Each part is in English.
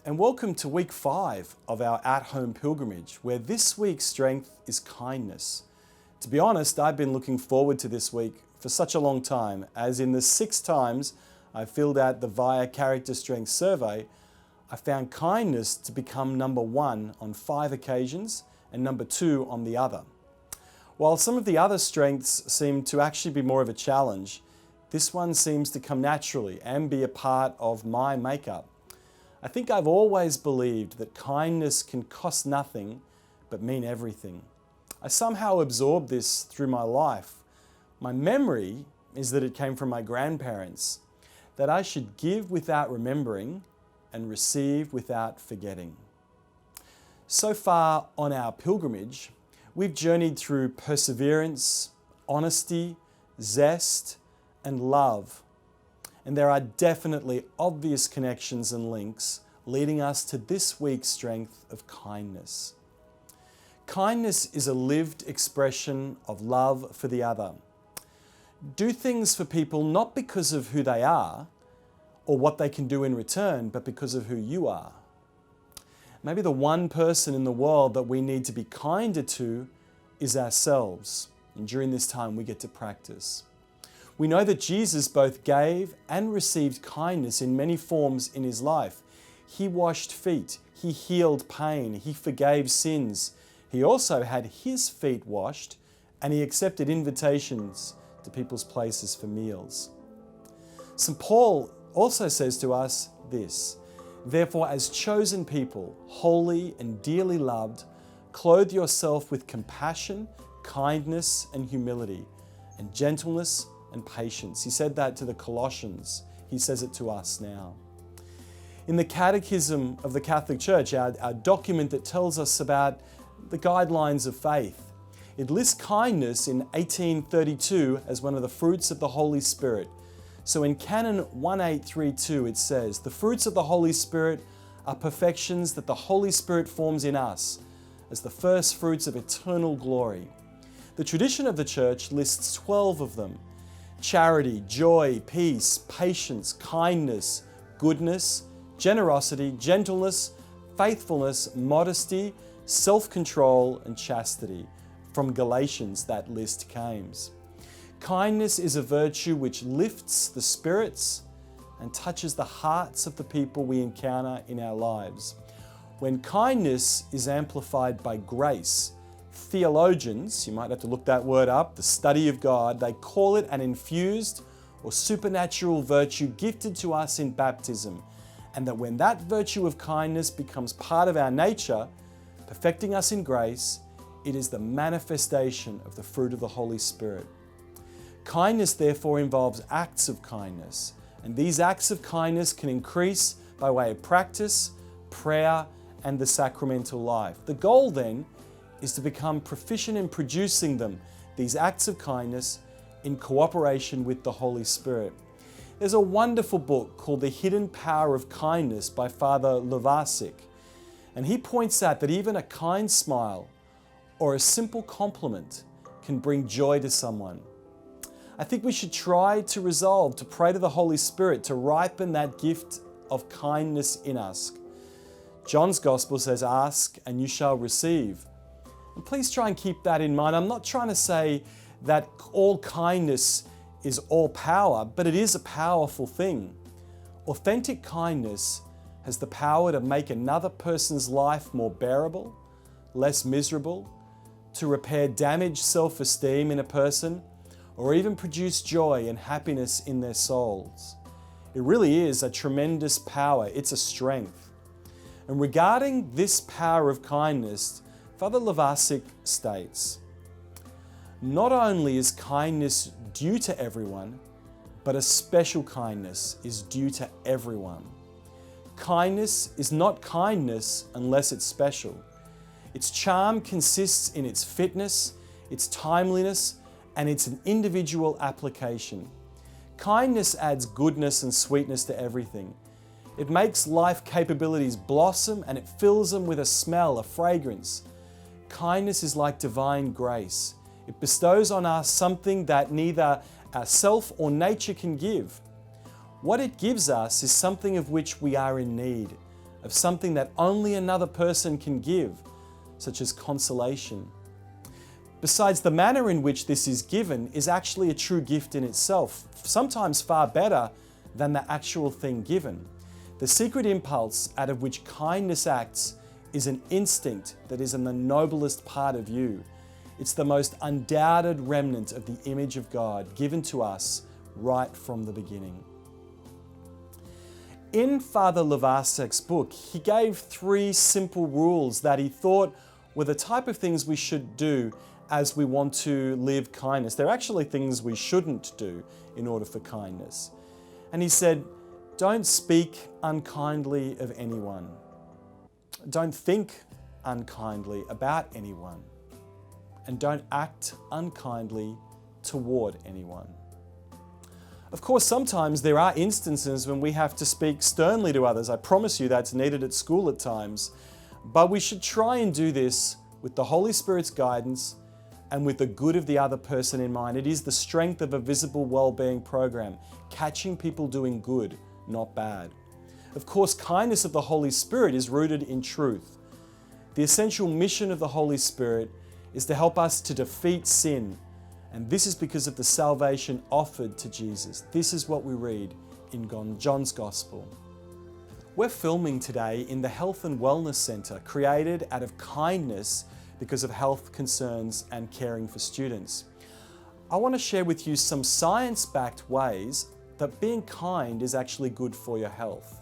and welcome to week 5 of our at-home pilgrimage, where this week's strength is kindness. To be honest, I've been looking forward to this week for such a long time, as in the 6 times I filled out the VIA Character Strength Survey, I found kindness to become number 1 on 5 occasions and number 2 on the other. While some of the other strengths seem to actually be more of a challenge, this one seems to come naturally and be a part of my makeup. I think I've always believed that kindness can cost nothing but mean everything. I somehow absorbed this through my life. My memory is that it came from my grandparents, that I should give without remembering and receive without forgetting. So far on our pilgrimage, we've journeyed through perseverance, honesty, zest, and love. And there are definitely obvious connections and links leading us to this week's strength of kindness. Kindness is a lived expression of love for the other. Do things for people not because of who they are or what they can do in return, but because of who you are. Maybe the one person in the world that we need to be kinder to is ourselves. And during this time, we get to practice. We know that Jesus both gave and received kindness in many forms in his life. He washed feet, he healed pain, he forgave sins. He also had his feet washed, and he accepted invitations to people's places for meals. St. Paul also says to us this: "Therefore, as chosen people, holy and dearly loved, clothe yourself with compassion, kindness, and humility, and gentleness and patience." He said that to the Colossians. He says it to us now. In the Catechism of the Catholic Church, our document that tells us about the guidelines of faith, it lists kindness in 1832 as one of the fruits of the Holy Spirit. So in Canon 1832 it says, "The fruits of the Holy Spirit are perfections that the Holy Spirit forms in us as the first fruits of eternal glory." The tradition of the Church lists 12 of them: charity, joy, peace, patience, kindness, goodness, generosity, gentleness, faithfulness, modesty, self-control, and chastity. From Galatians, that list came. Kindness is a virtue which lifts the spirits and touches the hearts of the people we encounter in our lives. When kindness is amplified by grace, theologians, you might have to look that word up, the study of God, they call it an infused or supernatural virtue gifted to us in baptism. And that when that virtue of kindness becomes part of our nature, perfecting us in grace, it is the manifestation of the fruit of the Holy Spirit. Kindness, therefore, involves acts of kindness. And these acts of kindness can increase by way of practice, prayer, and the sacramental life. The goal, then, is to become proficient in producing them, these acts of kindness, in cooperation with the Holy Spirit. There's a wonderful book called The Hidden Power of Kindness by Father Levasik, and he points out that even a kind smile or a simple compliment can bring joy to someone. I think we should try to resolve to pray to the Holy Spirit to ripen that gift of kindness in us. John's Gospel says, "Ask and you shall receive." And please try and keep that in mind. I'm not trying to say that all kindness is all power, but it is a powerful thing. Authentic kindness has the power to make another person's life more bearable, less miserable, to repair damaged self-esteem in a person, or even produce joy and happiness in their souls. It really is a tremendous power. It's a strength. And regarding this power of kindness, Father Levasik states, "Not only is kindness due to everyone, but a special kindness is due to everyone. Kindness is not kindness unless it's special. Its charm consists in its fitness, its timeliness, and its an individual application. Kindness adds goodness and sweetness to everything. It makes life capabilities blossom and it fills them with a smell, a fragrance. Kindness is like divine grace. It bestows on us something that neither ourself or nature can give. What it gives us is something of which we are in need, of something that only another person can give, such as consolation. Besides, the manner in which this is given is actually a true gift in itself, sometimes far better than the actual thing given. The secret impulse out of which kindness acts is an instinct that is in the noblest part of you. It's the most undoubted remnant of the image of God given to us right from the beginning. In Father Levasek's book, he gave 3 simple rules that he thought were the type of things we should do as we want to live kindness. They're actually things we shouldn't do in order for kindness. And he said, don't speak unkindly of anyone. Don't think unkindly about anyone. And don't act unkindly toward anyone. Of course, sometimes there are instances when we have to speak sternly to others. I promise you that's needed at school at times. But we should try and do this with the Holy Spirit's guidance and with the good of the other person in mind. It is the strength of a visible well-being program, catching people doing good, not bad. Of course, kindness of the Holy Spirit is rooted in truth. The essential mission of the Holy Spirit is to help us to defeat sin, and this is because of the salvation offered to Jesus. This is what we read in John's Gospel. We're filming today in the Health and Wellness Centre, created out of kindness because of health concerns and caring for students. I want to share with you some science-backed ways that being kind is actually good for your health.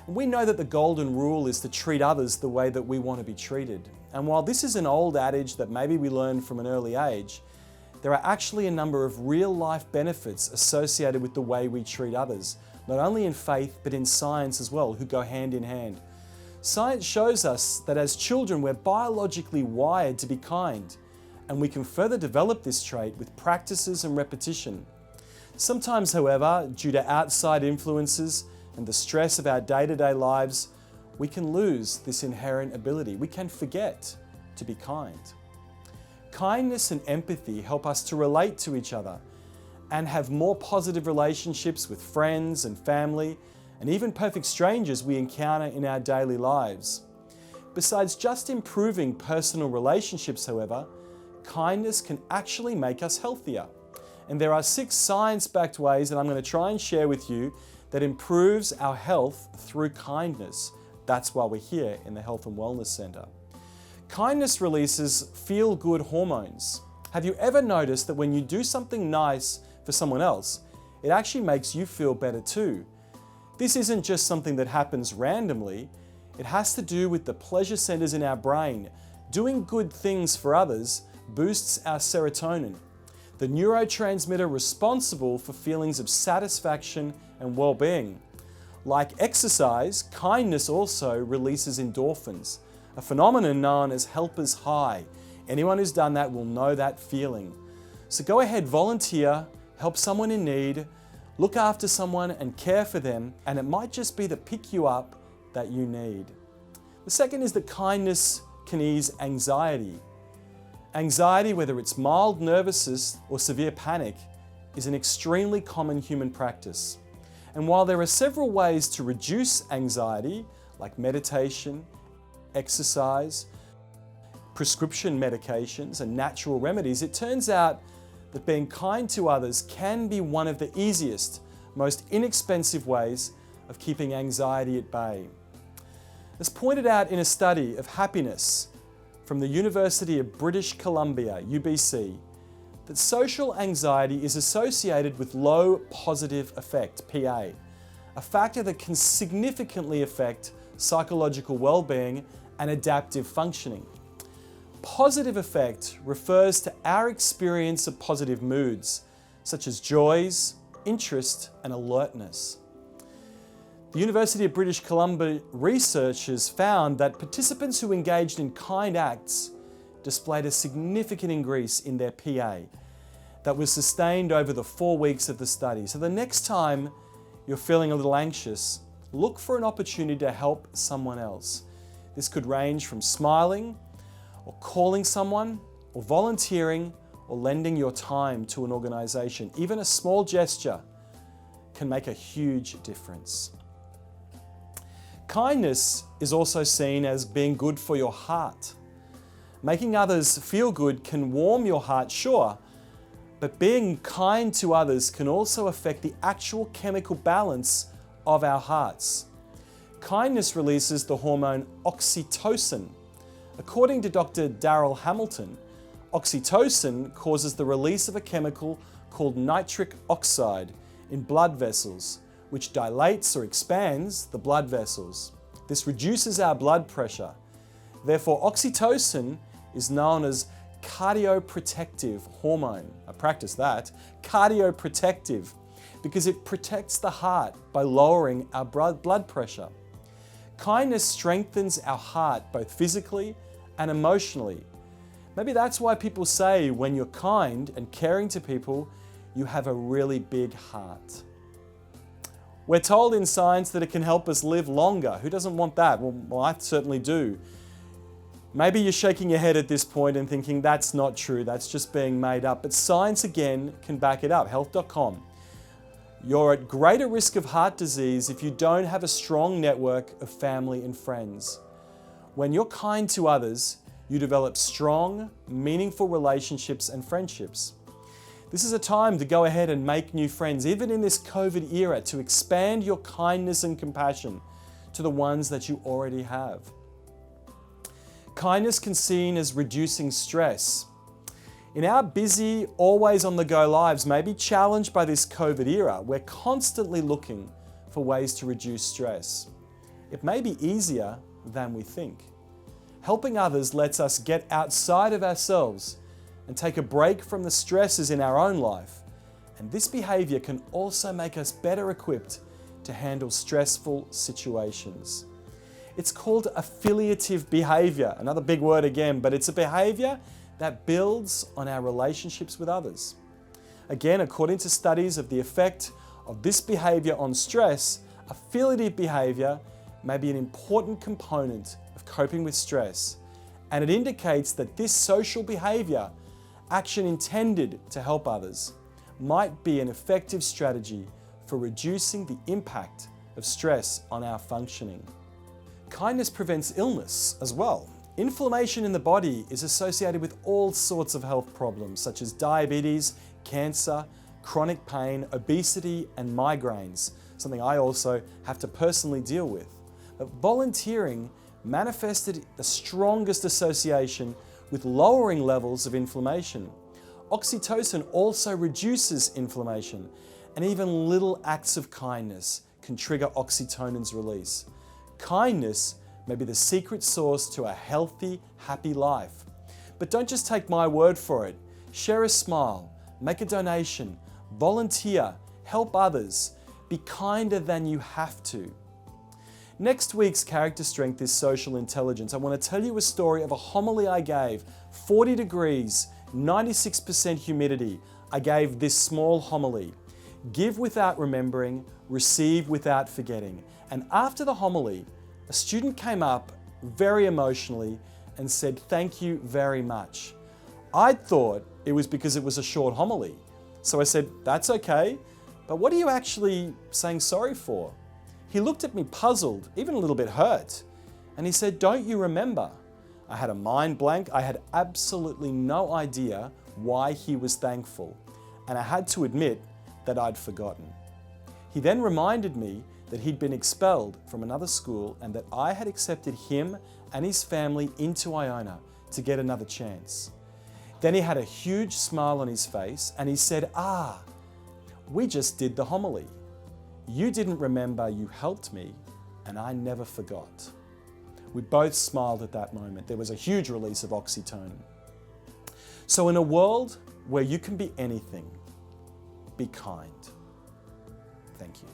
We know that the golden rule is to treat others the way that we want to be treated. And while this is an old adage that maybe we learned from an early age, there are actually a number of real-life benefits associated with the way we treat others, not only in faith but in science as well, who go hand in hand. Science shows us that as children we're biologically wired to be kind, and we can further develop this trait with practices and repetition. Sometimes, however, due to outside influences and the stress of our day-to-day lives, we can lose this inherent ability. We can forget to be kind. Kindness and empathy help us to relate to each other and have more positive relationships with friends and family, and even perfect strangers we encounter in our daily lives. Besides just improving personal relationships, however, kindness can actually make us healthier. And there are 6 science-backed ways that I'm going to try and share with you that improves our health through kindness. That's why we're here in the Health and Wellness Centre. Kindness releases feel-good hormones. Have you ever noticed that when you do something nice for someone else, it actually makes you feel better too? This isn't just something that happens randomly. It has to do with the pleasure centers in our brain. Doing good things for others boosts our serotonin, the neurotransmitter responsible for feelings of satisfaction and well-being. Like exercise, kindness also releases endorphins, a phenomenon known as helper's high. Anyone who's done that will know that feeling. So go ahead, volunteer, help someone in need, look after someone and care for them, and it might just be the pick you up that you need. The second is that kindness can ease anxiety. Anxiety, whether it's mild nervousness or severe panic, is an extremely common human practice. And while there are several ways to reduce anxiety, like meditation, exercise, prescription medications, and natural remedies, it turns out that being kind to others can be one of the easiest, most inexpensive ways of keeping anxiety at bay. As pointed out in a study of happiness from the University of British Columbia, UBC, that social anxiety is associated with low positive affect, PA, a factor that can significantly affect psychological well-being and adaptive functioning. Positive affect refers to our experience of positive moods, such as joys, interest, and alertness. The University of British Columbia researchers found that participants who engaged in kind acts displayed a significant increase in their PA that was sustained over the 4 weeks of the study. So the next time you're feeling a little anxious, look for an opportunity to help someone else. This could range from smiling, or calling someone, or volunteering, or lending your time to an organization. Even a small gesture can make a huge difference. Kindness is also seen as being good for your heart. Making others feel good can warm your heart, sure, but being kind to others can also affect the actual chemical balance of our hearts. Kindness releases the hormone oxytocin. According to Dr. Daryl Hamilton, oxytocin causes the release of a chemical called nitric oxide in blood vessels, which dilates or expands the blood vessels. This reduces our blood pressure. Therefore, oxytocin is known as cardioprotective hormone. I practice that. Cardioprotective, because it protects the heart by lowering our blood pressure. Kindness strengthens our heart both physically and emotionally. Maybe that's why people say when you're kind and caring to people, you have a really big heart. We're told in science that it can help us live longer. Who doesn't want that? Well, I certainly do. Maybe you're shaking your head at this point and thinking that's not true, that's just being made up. But science, again, can back it up. Health.com. You're at greater risk of heart disease if you don't have a strong network of family and friends. When you're kind to others, you develop strong, meaningful relationships and friendships. This is a time to go ahead and make new friends, even in this COVID era, to expand your kindness and compassion to the ones that you already have. Kindness can be seen as reducing stress. In our busy, always on the go lives, maybe challenged by this COVID era, we're constantly looking for ways to reduce stress. It may be easier than we think. Helping others lets us get outside of ourselves and take a break from the stresses in our own life. And this behavior can also make us better equipped to handle stressful situations. It's called affiliative behavior, another big word again, but it's a behavior that builds on our relationships with others. Again, according to studies of the effect of this behavior on stress, affiliative behavior may be an important component of coping with stress, and it indicates that this social behavior, action intended to help others, might be an effective strategy for reducing the impact of stress on our functioning. Kindness prevents illness as well. Inflammation in the body is associated with all sorts of health problems such as diabetes, cancer, chronic pain, obesity, and migraines, something I also have to personally deal with. But volunteering manifested the strongest association with lowering levels of inflammation. Oxytocin also reduces inflammation, and even little acts of kindness can trigger oxytocin's release. Kindness may be the secret sauce to a healthy, happy life. But don't just take my word for it. Share a smile, make a donation, volunteer, help others, be kinder than you have to. Next week's Character Strength is Social Intelligence. I want to tell you a story of a homily I gave, 40 degrees, 96% humidity. I gave this small homily. Give without remembering, receive without forgetting. And after the homily, a student came up very emotionally and said, "Thank you very much." I thought it was because it was a short homily. So I said, "That's okay, but what are you actually saying sorry for?" He looked at me puzzled, even a little bit hurt, and he said, "Don't you remember?" I had a mind blank. I had absolutely no idea why he was thankful, and I had to admit that I'd forgotten. He then reminded me that he'd been expelled from another school and that I had accepted him and his family into Iona to get another chance. Then he had a huge smile on his face and he said, "We just did the homily. You didn't remember you helped me and I never forgot." We both smiled at that moment. There was a huge release of oxytocin. So in a world where you can be anything, be kind. Thank you.